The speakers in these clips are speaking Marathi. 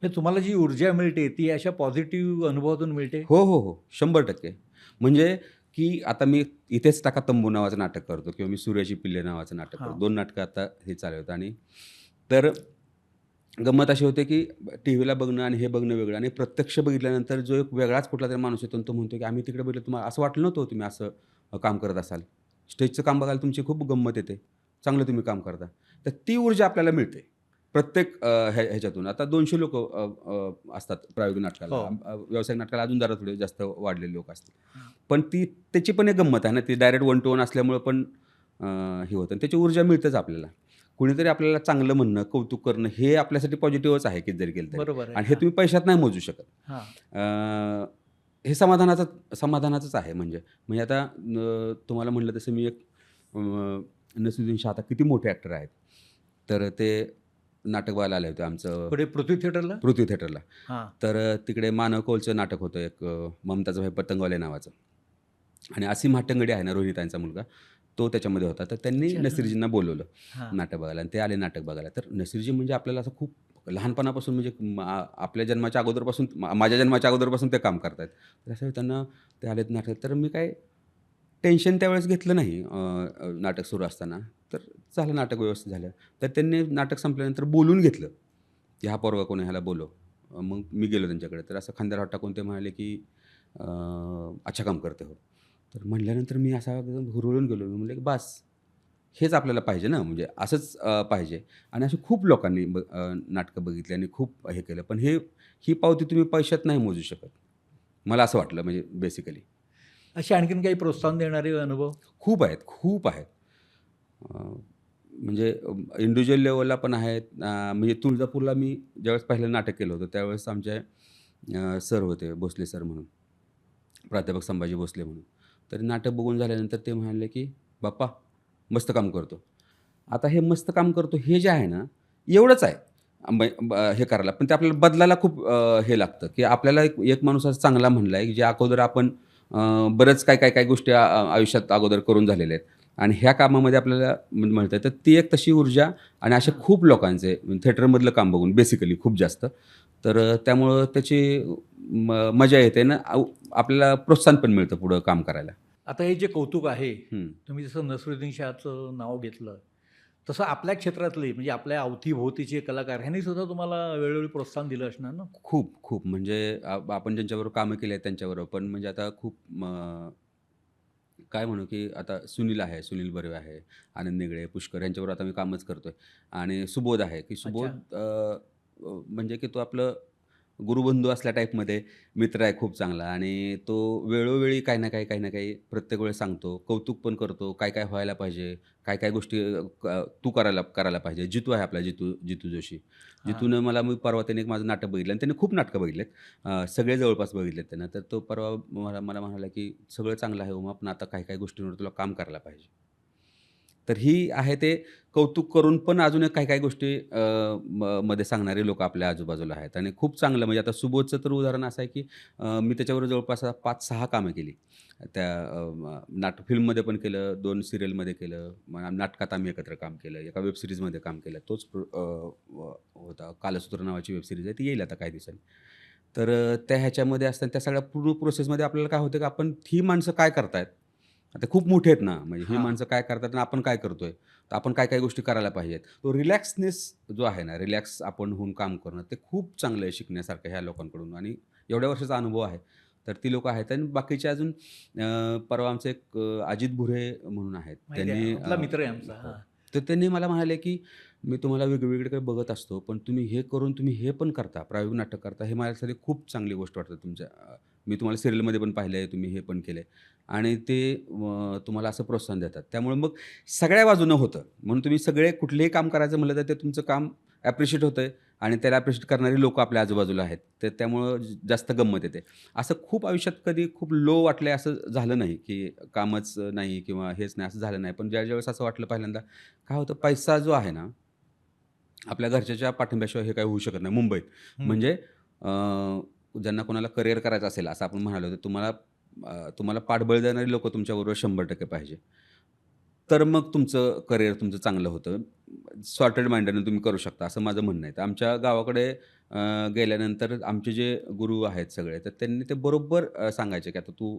म्हणजे तुम्हाला जी ऊर्जा मिळते ती अशा पॉझिटिव्ह अनुभवातून मिळते? हो, हो, हो. 100% म्हणजे की आता मी इथेच टाका तंबू नावाचं नाटक करतो किंवा मी सूर्याची पिल्ले नावाचं नाटक करतो. हां. 2 नाटकं आता हे चालू आहेत आणि तर गंमत अशी होते की टीव्हीला बघणं आणि हे बघणं वेगळं आणि प्रत्यक्ष बघितल्यानंतर जो एक वेगळाच कुठलातरी माणूस येतो आणि तो म्हणतो की आम्ही तिकडे बघितलं तुम्हाला असं वाटलं नव्हतं हो तुम्ही असं काम करत असाल. स्टेजचं काम बघायला तुमची खूप गंमत येते. चांगलं तुम्ही काम करता. तर ती ऊर्जा आपल्याला मिळते. प्रत्येक ह्याच्यातून. आता 200 लोकं असतात प्रायोगिक नाटकाला. हो. व्यावसायिक नाटकाला अजून जरा थोडे जास्त वाढलेले लोक असतील. हां. पण त्याची पण एक गंमत आहे ना, ती डायरेक्ट वन टू वन असल्यामुळं पण हे होतं आणि त्याची ऊर्जा मिळतेच आपल्याला. कुणीतरी आपल्याला चांगलं म्हणणं, कौतुक करणं हे आपल्यासाठी पॉझिटिव्हच आहे किती जरी केलं तरी बरोबर आहे. आणि हे हां, तुम्ही पैशात नाही मोजू शकत. हां. हे समाधानाचंच आहे म्हणजे. म्हणजे आता तुम्हाला म्हटलं तसं मी एक नसीरुद्दीन शाह आता किती मोठे ॲक्टर आहेत. तर ते नाटक बघायला आले होते आमचं कुठे पृथ्वी थिएटरला? पृथ्वी थिएटरला. हां. तर तिकडे मानव कौलचं नाटक होतं एक ममताज भाई पतंगवाले नावाचं आणि असीम हाटंगडी आहे ना रोहितांचा मुलगा, तो त्याच्यामध्ये होता. तर त्यांनी अच्छा. हां. नसीरजींना बोलवलं हां. नाटक बघायला आणि ते आले नाटक बघायला. तर नसीरजी म्हणजे आपल्याला असं खूप लहानपणापासून म्हणजे आपल्या जन्माच्या अगोदरपासून माझ्या जन्माच्या अगोदरपासून ते काम करतायत. तर असं त्यांना ते आलेत नाटक तर मी काय टेन्शन त्यावेळेस घेतलं नाही नाटक सुरू असताना. तर झालं नाटक व्यवस्थित झालं. तर त्यांनी नाटक संपल्यानंतर बोलून घेतलं, की "हा पोरगा कोण आहे? ह्याला बोलव." मग मी गेलो त्यांच्याकडे. तर असं खांद्यावर हात टाकून ते म्हणाले, की "अच्छा काम करते हो." तर म्हटल्यानंतर मी असा एकदम हुरळून गेलो. मी म्हटलं, की "बास, हेच आपल्याला पाहिजे ना, म्हणजे असंच पाहिजे." आणि असे खूप लोकांनी नाटकं बघितली आणि खूप हे केलं. पण ही पावती तुम्ही पैशात नाही मोजू शकत. मला असं वाटलं म्हणजे बेसिकली. असे आणखीन काही प्रोत्साहन देणारे अनुभव? खूप आहेत, खूप आहेत. अ, म्हणजे इंडिव्हिज्युअल लेव्हलला पण आहेत. म्हणजे तुळजापूरला मी ज्यावेळेस पहिलं नाटक केलं होतं, त्यावेळेस आमचे सर होते, भोसले सर म्हणून. प्राध्यापक संभाजी भोसले म्हणून. तर नाटक बघून झाल्यानंतर ते म्हणाले, की "बाप्पा, मस्त काम करतो." आता हे मस्त काम करतो हे जे आहे ना, एवढंच आहे. हे करायला. पण ते आपल्याला बदलायला खूप हे लागतं, की आपल्याला एक एक माणूस असा चांगला म्हणलाय, की ज्या अगोदर आपण बरंच काय गोष्टी आयुष्यात अगोदर करून झालेल्या आहेत आणि ह्या कामामध्ये आपल्याला मिळतंय. तर ती एक तशी ऊर्जा आणि असे हां. खूप लोकांचे थिएटरमधलं काम बघून बेसिकली खूप जास्त. तर त्यामुळं त्याची मजा येते ना आपल्याला प्रोत्साहन पण मिळतं पुढं काम करायला. आता हे जे कौतुक आहे, हं. तुम्ही जसं नसरुद्दीन शाहचं नाव घेतलं, तसं आपल्या क्षेत्रातले म्हणजे आपल्या अवतीभोवतीचे कलाकार ह्यांनी सुद्धा तुम्हाला वेळोवेळी प्रोत्साहन दिलं असणार ना? खूप म्हणजे आपण ज्यांच्याबरोबर कामं केली आहेत त्यांच्याबरोबर पण म्हणजे आता खूप काय म्हणू, की आता सुनील आहे, सुनील बर्वे आहे, आनंद निगळे, पुष्कर यांच्याबरोबर आता मी कामच करतोय आणि सुबोध आहे, की अच्छा. सुबोध म्हणजे की तो आपलं गुरुबंधू असल्या टाईपमध्ये मित्र आहे खूप चांगला आणि तो वेळोवेळी काही ना काही प्रत्येक वेळेस सांगतो. कौतुक पण करतो. काय व्हायला पाहिजे, काय गोष्टी तू करायला पाहिजे. जितू आहे आपला जितू जोशी. हां. जितूनं मी परवा त्याने एक माझं नाटक बघितलं आणि त्याने खूप नाटकं बघितलेत. सगळे जवळपास बघितलेत त्यानं. तर तो परवा मला म्हणाला, की "सगळं चांगलं आहे उमा, पण आता काही गोष्टींवर तुला काम करायला पाहिजे." तर ही आहे ते कौतुक करून पण अजून एक काही गोष्टी मध्ये सांगणारे लोकं आपल्या आजूबाजूला आहेत आणि खूप चांगलं म्हणजे आता सुबोधचं तर उदाहरण असं आहे, की मी त्याच्याबरोबर जवळपास 5-6 कामं केली. त्या फिल्ममध्ये पण केलं, 2 सीरियलमध्ये केलं, नाटकात आम्ही एकत्र काम केलं, एका वेब सीरीजमध्ये काम केलं. तोच होता कालसूत्र नावाची वेब सीरीज आहे, ती येईल आता काही दिवसांनी. तर त्या ह्याच्यामध्ये असताना त्या सगळ्या पूर्ण प्रोसेसमध्ये आपल्याला काय होतं, की आपण ही माणसं काय करतायत? आता खूप मोठी आहेत ना, म्हणजे ही हां. माणसं काय करतात आणि आपण काय करतोय? तर आपण काय गोष्टी करायला पाहिजेत. तो रिलॅक्सनेस जो आहे ना, रिलॅक्स आपण होऊन काम करणं, ते खूप चांगलं आहे शिकण्यासारखं ह्या लोकांकडून आणि एवढ्या वर्षाचा अनुभव आहे. तर ती लोकं आहेत आणि बाकीचे अजून परवा आमचे एक अजित भुरे म्हणून आहेत. माहिती आहे. त्यांनी आपला मित्र आहे आमचा. हो. हां. तर त्यांनी मला म्हणाले, की "मी तुम्हाला वेगवेगळीकडे बघत असतो, पण तुम्ही हे करून तुम्ही हे पण करता, प्रायोगिक नाटक करता, हे माझ्यासाठी खूप चांगली गोष्ट वाटते तुमच्या मी तुम्हाला सीरियलमध्ये पण पाहिलंय, तुम्ही हे पण केलंय." आणि ते तुम्हाला असं प्रोत्साहन देतात. त्यामुळे मग सगळ्या बाजूनं होतं. म्हणून तुम्ही सगळे कुठलंही काम करायचं म्हटलं तर ते तुमचं काम ॲप्रिशिएट होतंय आणि त्याला ॲप्रिशिएट करणारी लोकं आपल्या आजूबाजूला आहेत. तर त्यामुळं जास्त गंमत येते. असं खूप आयुष्यात कधी खूप लो वाटलंय असं झालं नाही, की कामच नाही किंवा हेच नाही असं झालं नाही. पण ज्यावेळेस असं वाटलं पहिल्यांदा काय होतं पैसा जो आहे ना, आपल्या घरच्याच्या पाठिंब्याशिवाय हे काही होऊ शकत नाही मुंबईत. हं. म्हणजे ज्यांना कोणाला करिअर करायचं असेल असं आपण म्हणालो तर तुम्हाला पाठबळ देणारी लोकं तुमच्याबरोबर 100% पाहिजे. तर मग तुमचं करिअर तुमचं चांगलं होतं. सॉर्टेड माइंडने तुम्ही करू शकता असं माझं म्हणणं आहे. तर आमच्या गावाकडे गेल्यानंतर आमचे जे गुरु आहेत सगळे, तर त्यांनी ते बरोबर सांगायचे, की आता तू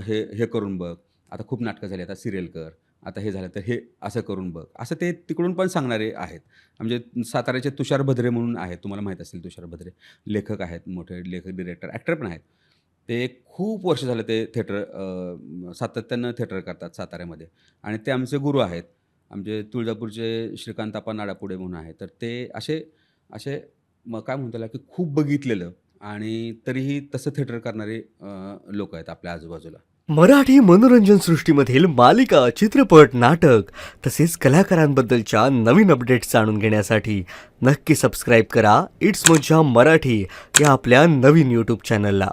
हे हे करून बघ. आता खूप नाटकं झाली, आता सीरियल कर. आता हे झालं तर हे असं करून बघ. असं ते तिकडून पण सांगणारे आहेत. म्हणजे साताऱ्याचे तुषार भद्रे म्हणून आहेत. तुम्हाला माहीत असेल तुषार भद्रे. लेखक आहेत, मोठे लेखक, डिरेक्टर, ॲक्टर पण आहेत. ते खूप वर्ष झालं ते सातत्यानं थिएटर करतात साताऱ्यामध्ये आणि ते आमचे गुरु आहेत. आमचे तुळजापूरचे श्रीकांताप्पा नाडापुडे म्हणून आहेत. तर ते असे असे मग काय म्हणता येईल, की खूप बघितलेलं आणि तरीही तसं थिएटर करणारे लोकं आहेत आपल्या आजूबाजूला. मराठी मनोरंजन सृष्टीमधील मालिका, चित्रपट, नाटक तसेच कलाकारांबद्दलच्या नवीन अपडेट्स जाणून घेण्यासाठी नक्की सबस्क्राईब करा इट्स मज्जा मराठी या आपल्या नवीन यूट्यूब चॅनलला.